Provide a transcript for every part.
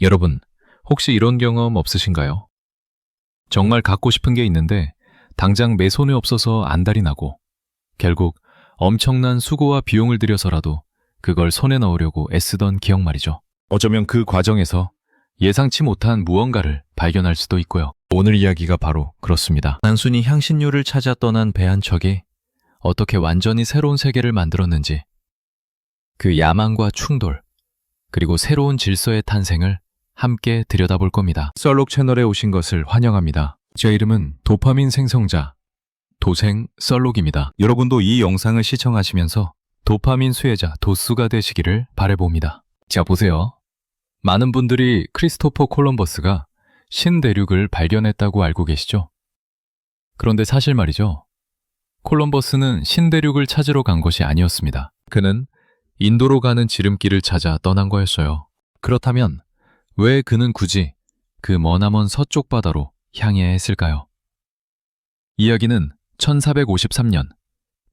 여러분, 혹시 이런 경험 없으신가요? 정말 갖고 싶은 게 있는데 당장 내 손에 없어서 안달이 나고 결국 엄청난 수고와 비용을 들여서라도 그걸 손에 넣으려고 애쓰던 기억 말이죠. 어쩌면 그 과정에서 예상치 못한 무언가를 발견할 수도 있고요. 오늘 이야기가 바로 그렇습니다. 단순히 향신료를 찾아 떠난 배 한 척이 어떻게 완전히 새로운 세계를 만들었는지, 그 야망과 충돌, 그리고 새로운 질서의 탄생을 함께 들여다볼 겁니다. 썰록 채널에 오신 것을 환영합니다. 제 이름은 도파민 생성자 도생 썰록입니다. 여러분도 이 영상을 시청하시면서 도파민 수혜자 도수가 되시기를 바라봅니다. 자, 보세요. 많은 분들이 크리스토퍼 콜럼버스가 신대륙을 발견했다고 알고 계시죠? 그런데 사실 말이죠. 콜럼버스는 신대륙을 찾으러 간 것이 아니었습니다. 그는 인도로 가는 지름길을 찾아 떠난 거였어요. 그렇다면 왜 그는 굳이 그 머나먼 서쪽 바다로 향해야 했을까요? 이야기는 1453년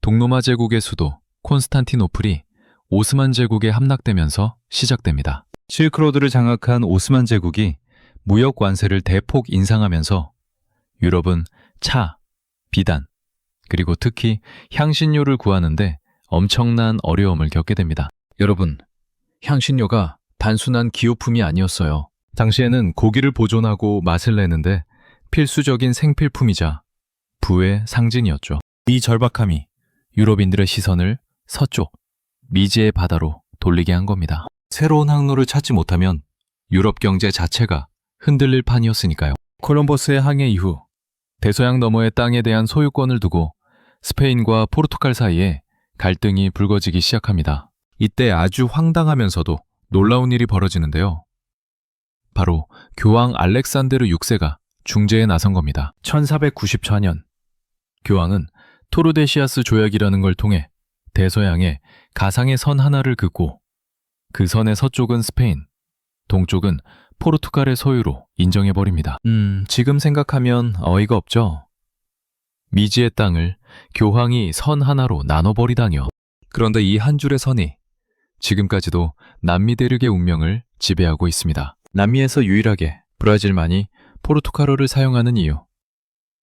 동로마 제국의 수도 콘스탄티노플이 오스만 제국에 함락되면서 시작됩니다. 실크로드를 장악한 오스만 제국이 무역 관세를 대폭 인상하면서 유럽은 차, 비단, 그리고 특히 향신료를 구하는데 엄청난 어려움을 겪게 됩니다. 여러분, 향신료가 단순한 기호품이 아니었어요. 당시에는 고기를 보존하고 맛을 내는데 필수적인 생필품이자 부의 상징이었죠. 이 절박함이 유럽인들의 시선을 서쪽, 미지의 바다로 돌리게 한 겁니다. 새로운 항로를 찾지 못하면 유럽 경제 자체가 흔들릴 판이었으니까요. 콜럼버스의 항해 이후 대서양 너머의 땅에 대한 소유권을 두고 스페인과 포르투갈 사이에 갈등이 불거지기 시작합니다. 이때 아주 황당하면서도 놀라운 일이 벌어지는데요. 바로 교황 알렉산데르 6세가 중재에 나선 겁니다. 1494년 교황은 토르데시아스 조약이라는 걸 통해 대서양에 가상의 선 하나를 긋고 그 선의 서쪽은 스페인, 동쪽은 포르투갈의 소유로 인정해버립니다. 지금 생각하면 어이가 없죠? 미지의 땅을 교황이 선 하나로 나눠버리다니요. 그런데 이 한 줄의 선이 지금까지도 남미 대륙의 운명을 지배하고 있습니다. 남미에서 유일하게 브라질만이 포르투갈어를 사용하는 이유,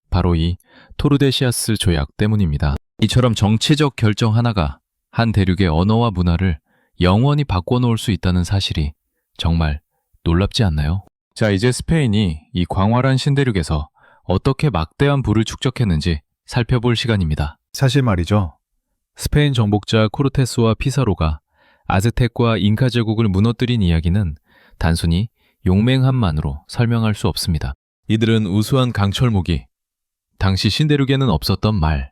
바로 이 토르데시아스 조약 때문입니다. 이처럼 정치적 결정 하나가 한 대륙의 언어와 문화를 영원히 바꿔놓을 수 있다는 사실이 정말 놀랍지 않나요? 자, 이제 스페인이 이 광활한 신대륙에서 어떻게 막대한 부를 축적했는지 살펴볼 시간입니다. 사실 말이죠. 스페인 정복자 코르테스와 피사로가 아즈텍과 잉카 제국을 무너뜨린 이야기는 단순히 용맹함만으로 설명할 수 없습니다. 이들은 우수한 강철 무기, 당시 신대륙에는 없었던 말,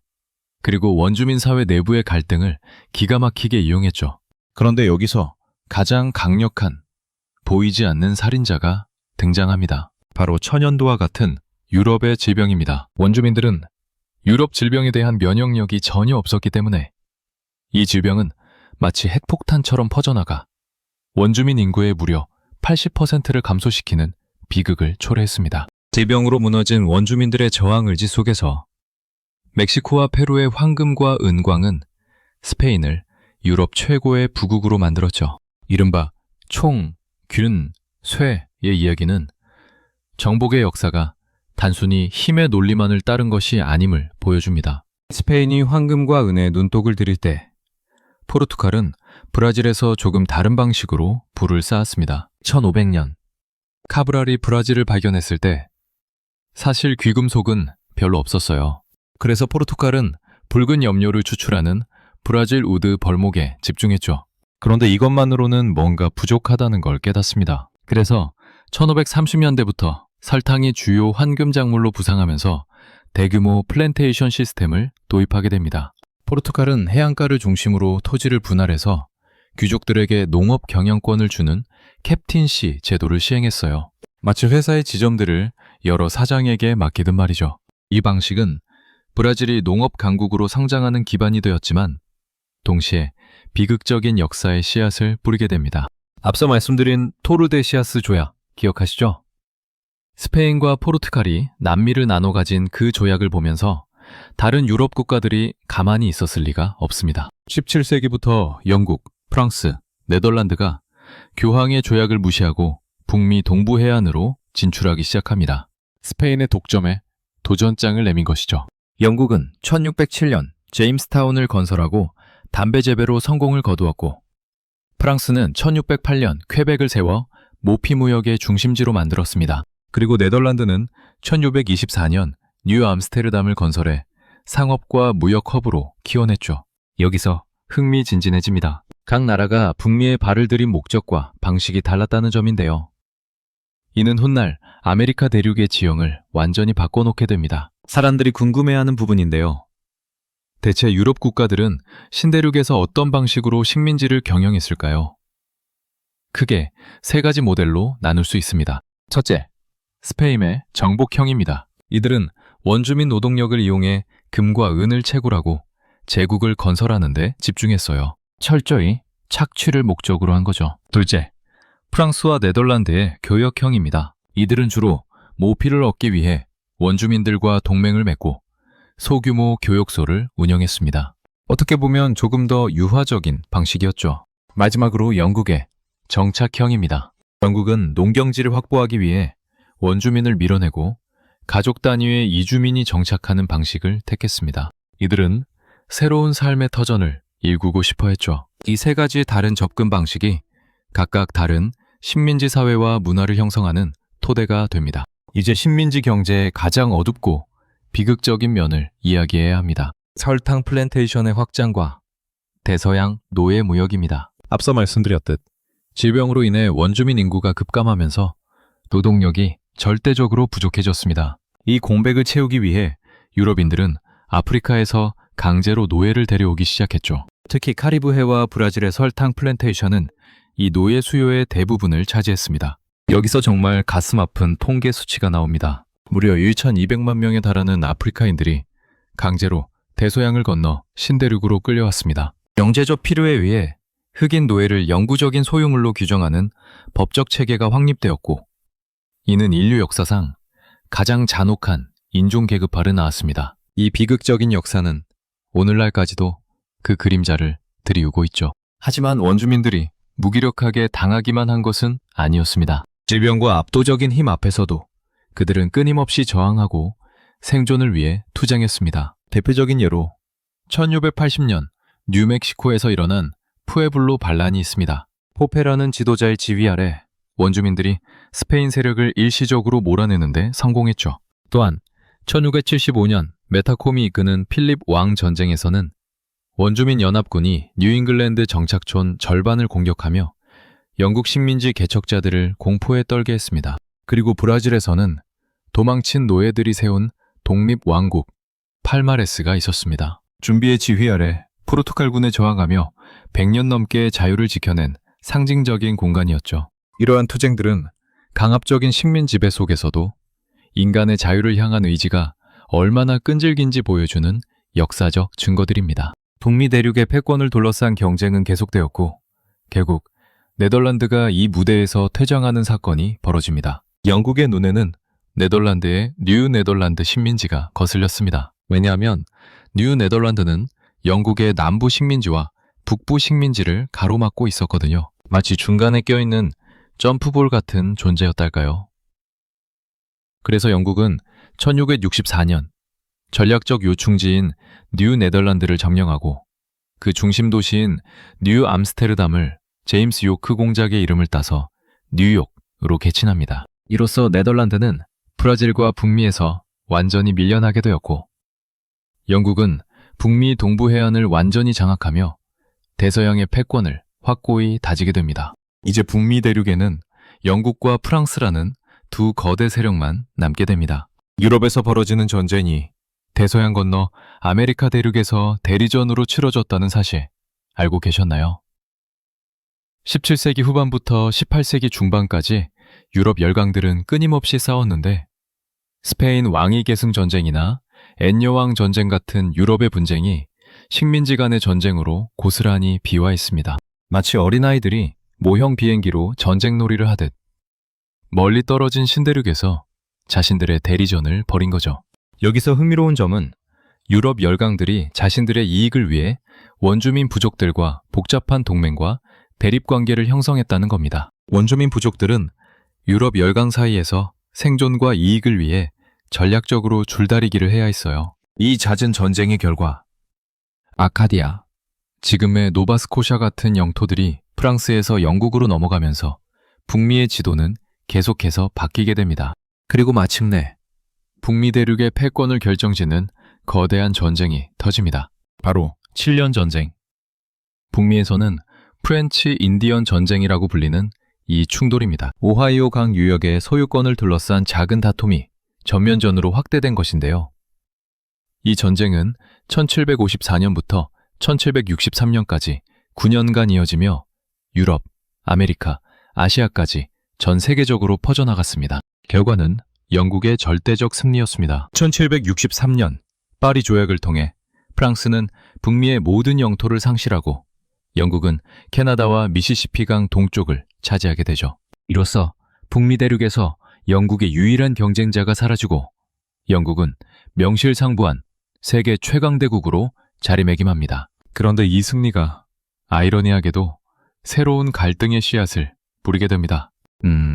그리고 원주민 사회 내부의 갈등을 기가 막히게 이용했죠. 그런데 여기서 가장 강력한 보이지 않는 살인자가 등장합니다. 바로 천연도와 같은 유럽의 질병입니다. 원주민들은 유럽 질병에 대한 면역력이 전혀 없었기 때문에 이 질병은 마치 핵폭탄처럼 퍼져나가 원주민 인구의 무려 80%를 감소시키는 비극을 초래했습니다. 질병으로 무너진 원주민들의 저항 의지 속에서 멕시코와 페루의 황금과 은광은 스페인을 유럽 최고의 부국으로 만들었죠. 이른바 총, 균, 쇠의 이야기는 정복의 역사가 단순히 힘의 논리만을 따른 것이 아님을 보여줍니다. 스페인이 황금과 은에 눈독을 들일 때 포르투갈은 브라질에서 조금 다른 방식으로 불을 쌓았습니다. 1500년 카브랄이 브라질을 발견했을 때 사실 귀금속은 별로 없었어요. 그래서 포르투갈은 붉은 염료를 추출하는 브라질 우드 벌목에 집중했죠. 그런데 이것만으로는 뭔가 부족하다는 걸 깨닫습니다. 그래서 1530년대부터 설탕이 주요 환금 작물로 부상하면서 대규모 플랜테이션 시스템을 도입하게 됩니다. 포르투갈은 해안가를 중심으로 토지를 분할해서 귀족들에게 농업 경영권을 주는 캡틴시 제도를 시행했어요. 마치 회사의 지점들을 여러 사장에게 맡기듯 말이죠. 이 방식은 브라질이 농업 강국으로 성장하는 기반이 되었지만 동시에 비극적인 역사의 씨앗을 뿌리게 됩니다. 앞서 말씀드린 토르데시아스 조약 기억하시죠? 스페인과 포르투갈이 남미를 나눠 가진 그 조약을 보면서 다른 유럽 국가들이 가만히 있었을 리가 없습니다. 17세기부터 영국, 프랑스, 네덜란드가 교황의 조약을 무시하고 북미 동부 해안으로 진출하기 시작합니다. 스페인의 독점에 도전장을 내민 것이죠. 영국은 1607년 제임스타운을 건설하고 담배 재배로 성공을 거두었고, 프랑스는 1608년 퀘벡을 세워 모피 무역의 중심지로 만들었습니다. 그리고 네덜란드는 1624년 뉴 암스테르담을 건설해 상업과 무역 허브로 키워냈죠. 여기서 흥미진진해집니다. 각 나라가 북미에 발을 들인 목적과 방식이 달랐다는 점인데요. 이는 훗날 아메리카 대륙의 지형을 완전히 바꿔놓게 됩니다. 사람들이 궁금해하는 부분인데요. 대체 유럽 국가들은 신대륙에서 어떤 방식으로 식민지를 경영했을까요? 크게 세 가지 모델로 나눌 수 있습니다. 첫째, 스페인의 정복형입니다. 이들은 원주민 노동력을 이용해 금과 은을 채굴하고 제국을 건설하는 데 집중했어요. 철저히 착취를 목적으로 한 거죠. 둘째, 프랑스와 네덜란드의 교역형입니다. 이들은 주로 모피를 얻기 위해 원주민들과 동맹을 맺고 소규모 교역소를 운영했습니다. 어떻게 보면 조금 더 유화적인 방식이었죠. 마지막으로 영국의 정착형입니다. 영국은 농경지를 확보하기 위해 원주민을 밀어내고 가족 단위의 이주민이 정착하는 방식을 택했습니다. 이들은 새로운 삶의 터전을 일구고 싶어 했죠. 이 세 가지의 다른 접근 방식이 각각 다른 식민지 사회와 문화를 형성하는 토대가 됩니다. 이제 식민지 경제의 가장 어둡고 비극적인 면을 이야기해야 합니다. 설탕 플랜테이션의 확장과 대서양 노예 무역입니다. 앞서 말씀드렸듯 질병으로 인해 원주민 인구가 급감하면서 노동력이 절대적으로 부족해졌습니다. 이 공백을 채우기 위해 유럽인들은 아프리카에서 강제로 노예를 데려오기 시작했죠. 특히 카리브해와 브라질의 설탕 플랜테이션은 이 노예 수요의 대부분을 차지했습니다. 여기서 정말 가슴 아픈 통계 수치가 나옵니다. 무려 1,200만 명에 달하는 아프리카인들이 강제로 대서양을 건너 신대륙으로 끌려왔습니다. 영재적 필요에 의해 흑인 노예를 영구적인 소유물로 규정하는 법적 체계가 확립되었고, 이는 인류 역사상 가장 잔혹한 인종 계급화를 낳았습니다. 이 비극적인 역사는 오늘날까지도 그 그림자를 드리우고 있죠. 하지만 원주민들이 무기력하게 당하기만 한 것은 아니었습니다. 질병과 압도적인 힘 앞에서도 그들은 끊임없이 저항하고 생존을 위해 투쟁했습니다. 대표적인 예로 1680년 뉴멕시코에서 일어난 푸에블로 반란이 있습니다. 포페라는 지도자의 지휘 아래 원주민들이 스페인 세력을 일시적으로 몰아내는데 성공했죠. 또한 1675년 메타콤이 이끄는 필립 왕 전쟁에서는 원주민 연합군이 뉴잉글랜드 정착촌 절반을 공격하며 영국 식민지 개척자들을 공포에 떨게 했습니다. 그리고 브라질에서는 도망친 노예들이 세운 독립왕국 팔마레스가 있었습니다. 준비의 지휘 아래 포르투갈군에 저항하며 100년 넘게 자유를 지켜낸 상징적인 공간이었죠. 이러한 투쟁들은 강압적인 식민 지배 속에서도 인간의 자유를 향한 의지가 얼마나 끈질긴지 보여주는 역사적 증거들입니다. 북미 대륙의 패권을 둘러싼 경쟁은 계속되었고, 결국 네덜란드가 이 무대에서 퇴장하는 사건이 벌어집니다. 영국의 눈에는 네덜란드의 뉴 네덜란드 식민지가 거슬렸습니다. 왜냐하면 뉴 네덜란드는 영국의 남부 식민지와 북부 식민지를 가로막고 있었거든요. 마치 중간에 껴있는 점프볼 같은 존재였달까요? 그래서 영국은 1664년 전략적 요충지인 뉴 네덜란드를 점령하고 그 중심 도시인 뉴 암스테르담을 제임스 요크 공작의 이름을 따서 뉴욕으로 개칭합니다. 이로써 네덜란드는 브라질과 북미에서 완전히 밀려나게 되었고, 영국은 북미 동부 해안을 완전히 장악하며 대서양의 패권을 확고히 다지게 됩니다. 이제 북미 대륙에는 영국과 프랑스라는 두 거대 세력만 남게 됩니다. 유럽에서 벌어지는 전쟁이 대서양 건너 아메리카 대륙에서 대리전으로 치러졌다는 사실 알고 계셨나요? 17세기 후반부터 18세기 중반까지 유럽 열강들은 끊임없이 싸웠는데, 스페인 왕위 계승 전쟁이나 엔여왕 전쟁 같은 유럽의 분쟁이 식민지 간의 전쟁으로 고스란히 비화했습니다. 마치 어린아이들이 모형 비행기로 전쟁놀이를 하듯 멀리 떨어진 신대륙에서 자신들의 대리전을 벌인 거죠. 여기서 흥미로운 점은 유럽 열강들이 자신들의 이익을 위해 원주민 부족들과 복잡한 동맹과 대립관계를 형성했다는 겁니다. 원주민 부족들은 유럽 열강 사이에서 생존과 이익을 위해 전략적으로 줄다리기를 해야 했어요. 이 잦은 전쟁의 결과 아카디아, 지금의 노바스코샤 같은 영토들이 프랑스에서 영국으로 넘어가면서 북미의 지도는 계속해서 바뀌게 됩니다. 그리고 마침내 북미 대륙의 패권을 결정짓는 거대한 전쟁이 터집니다. 바로 7년 전쟁. 북미에서는 프렌치 인디언 전쟁이라고 불리는 이 충돌입니다. 오하이오 강 유역의 소유권을 둘러싼 작은 다툼이 전면전으로 확대된 것인데요. 이 전쟁은 1754년부터 1763년까지 9년간 이어지며 유럽, 아메리카, 아시아까지 전 세계적으로 퍼져나갔습니다. 결과는 영국의 절대적 승리였습니다. 1763년 파리 조약을 통해 프랑스는 북미의 모든 영토를 상실하고 영국은 캐나다와 미시시피강 동쪽을 차지하게 되죠. 이로써 북미 대륙에서 영국의 유일한 경쟁자가 사라지고 영국은 명실상부한 세계 최강대국으로 자리매김합니다. 그런데 이 승리가 아이러니하게도 새로운 갈등의 씨앗을 뿌리게 됩니다.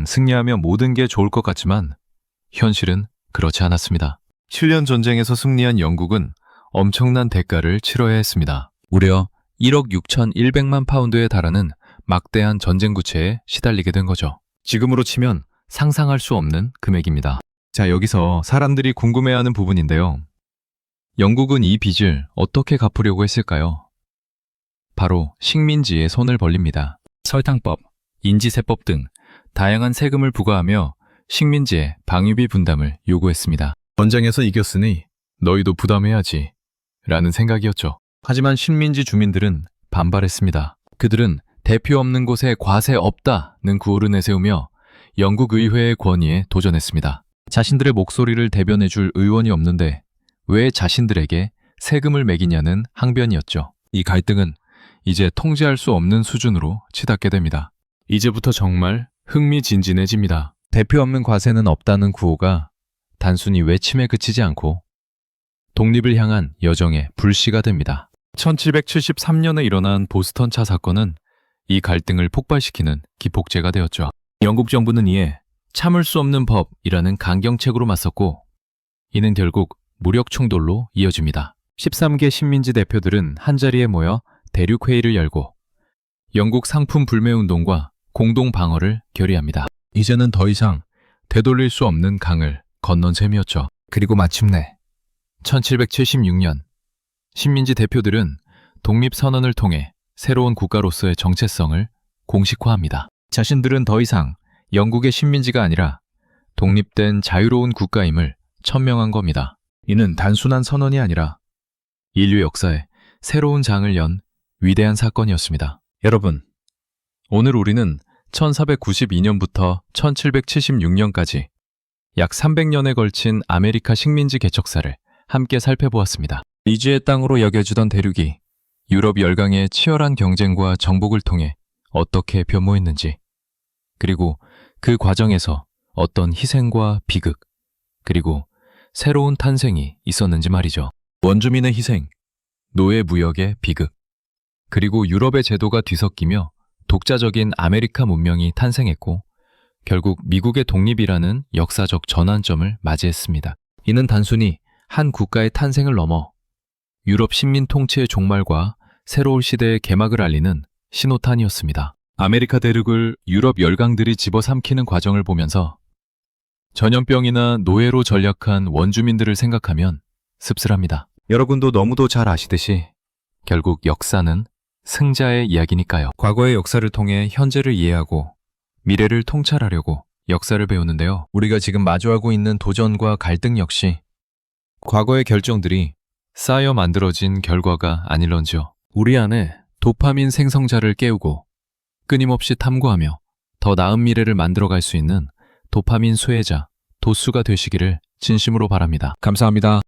승리하면 모든 게 좋을 것 같지만 현실은 그렇지 않았습니다. 7년 전쟁에서 승리한 영국은 엄청난 대가를 치러야 했습니다. 무려 1억 6,100만 파운드에 달하는 막대한 전쟁 부채에 시달리게 된 거죠. 지금으로 치면 상상할 수 없는 금액입니다. 자, 여기서 사람들이 궁금해하는 부분인데요. 영국은 이 빚을 어떻게 갚으려고 했을까요? 바로 식민지에 손을 벌립니다. 설탕법, 인지세법 등 다양한 세금을 부과하며 식민지의 방위비 분담을 요구했습니다. 전쟁에서 이겼으니 너희도 부담해야지 라는 생각이었죠. 하지만 식민지 주민들은 반발했습니다. 그들은 대표 없는 곳에 과세 없다는 구호를 내세우며 영국 의회의 권위에 도전했습니다. 자신들의 목소리를 대변해줄 의원이 없는데 왜 자신들에게 세금을 매기냐는 항변이었죠. 이 갈등은 이제 통제할 수 없는 수준으로 치닫게 됩니다. 이제부터 정말 흥미진진해집니다. 대표 없는 과세는 없다는 구호가 단순히 외침에 그치지 않고 독립을 향한 여정의 불씨가 됩니다. 1773년에 일어난 보스턴 차 사건은 이 갈등을 폭발시키는 기폭제가 되었죠. 영국 정부는 이에 참을 수 없는 법이라는 강경책으로 맞섰고 이는 결국 무력 충돌로 이어집니다. 13개 식민지 대표들은 한자리에 모여 대륙회의를 열고 영국 상품 불매 운동과 공동 방어를 결의합니다. 이제는 더 이상 되돌릴 수 없는 강을 건넌 셈이었죠. 그리고 마침내 1776년 식민지 대표들은 독립선언을 통해 새로운 국가로서의 정체성을 공식화합니다. 자신들은 더 이상 영국의 식민지가 아니라 독립된 자유로운 국가임을 천명한 겁니다. 이는 단순한 선언이 아니라 인류 역사에 새로운 장을 연 위대한 사건이었습니다. 여러분, 오늘 우리는 1492년부터 1776년까지 약 300년에 걸친 아메리카 식민지 개척사를 함께 살펴보았습니다. 리지의 땅으로 여겨지던 대륙이 유럽 열강의 치열한 경쟁과 정복을 통해 어떻게 변모했는지, 그리고 그 과정에서 어떤 희생과 비극, 그리고 새로운 탄생이 있었는지 말이죠. 원주민의 희생, 노예 무역의 비극, 그리고 유럽의 제도가 뒤섞이며 독자적인 아메리카 문명이 탄생했고 결국 미국의 독립이라는 역사적 전환점을 맞이했습니다. 이는 단순히 한 국가의 탄생을 넘어 유럽 식민 통치의 종말과 새로운 시대의 개막을 알리는 신호탄이었습니다. 아메리카 대륙을 유럽 열강들이 집어삼키는 과정을 보면서 전염병이나 노예로 전락한 원주민들을 생각하면 씁쓸합니다. 여러분도 너무도 잘 아시듯이 결국 역사는 승자의 이야기니까요. 과거의 역사를 통해 현재를 이해하고 미래를 통찰하려고 역사를 배우는데요. 우리가 지금 마주하고 있는 도전과 갈등 역시 과거의 결정들이 쌓여 만들어진 결과가 아닐런지요. 우리 안에 도파민 생성자를 깨우고 끊임없이 탐구하며 더 나은 미래를 만들어갈 수 있는 도파민 수혜자, 도수가 되시기를 진심으로 바랍니다. 감사합니다.